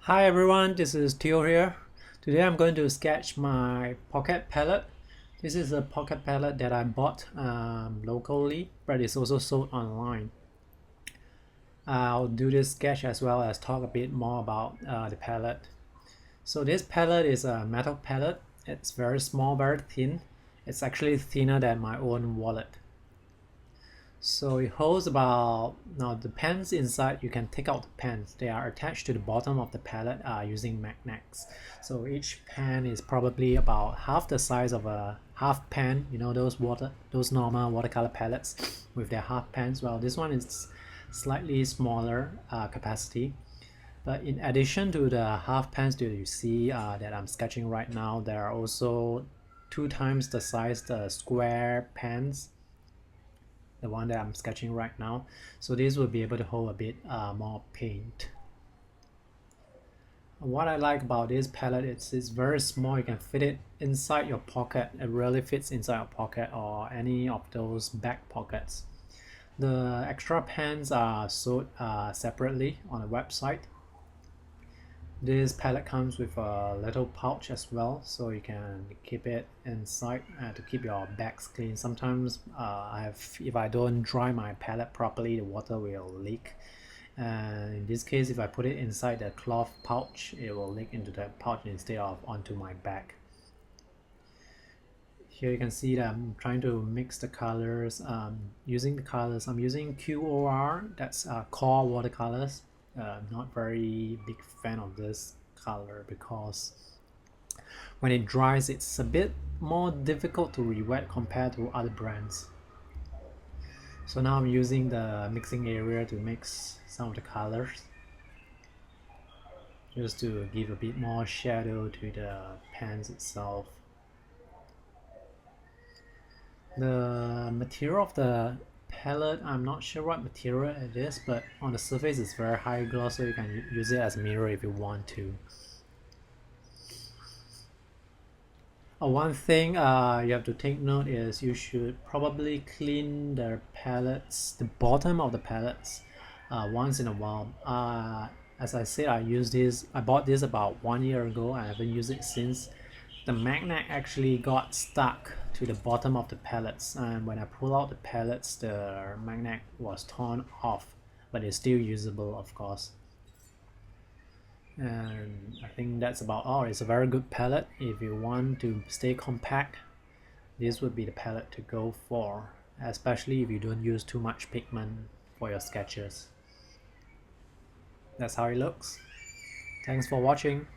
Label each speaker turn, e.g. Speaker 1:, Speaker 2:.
Speaker 1: Hi everyone, this is Theo here. Today I'm going to sketch my pocket palette. This is a pocket palette that I bought locally, but it's also sold online. I'll do this sketch as well as talk a bit more about the palette. So this palette is a metal palette. It's very small, very thin. It's actually thinner than my own wallet. So it holds about, now the pens inside, you can take out the pens. They are attached to the bottom of the palette using magnets. So each pen is probably about half the size of a half pen. You know those normal watercolor palettes with their half pens. Well, this one is slightly smaller capacity. But in addition to the half pens that you see that I'm sketching right now, there are also 2 times the size the square pens, the one that I'm sketching right now. So this will be able to hold a bit more paint. What I like about this palette, it's very small. You can fit it inside your pocket. It really fits inside your pocket or any of those back pockets. The extra pens are sold separately on the website. This palette comes with a little pouch as well, so you can keep it inside to keep your bags clean. Sometimes if I don't dry my palette properly, the water will leak. And in this case, if I put it inside the cloth pouch, it will leak into the pouch instead of onto my bag. Here you can see that I'm trying to mix the colors. Using the colors, I'm using QOR, that's core watercolors. Not very big fan of this color because when it dries it's a bit more difficult to re-wet compared to other brands. So now I'm using the mixing area to mix some of the colors just to give a bit more shadow to the pens itself. The material of the palette, I'm not sure what material it is, but on the surface it's very high gloss, so you can use it as a mirror if you want to. One thing you have to take note is you should probably clean the palettes, the bottom of the palettes, once in a while. As I said, I bought this about 1 year ago. I haven't used it since. The magnet actually got stuck to the bottom of the pellets, and when I pull out the pellets, the magnet was torn off, but it's still usable, of course. And I think that's about all. It's a very good palette. If you want to stay compact, this would be the palette to go for, especially if you don't use too much pigment for your sketches. That's how it looks. Thanks for watching.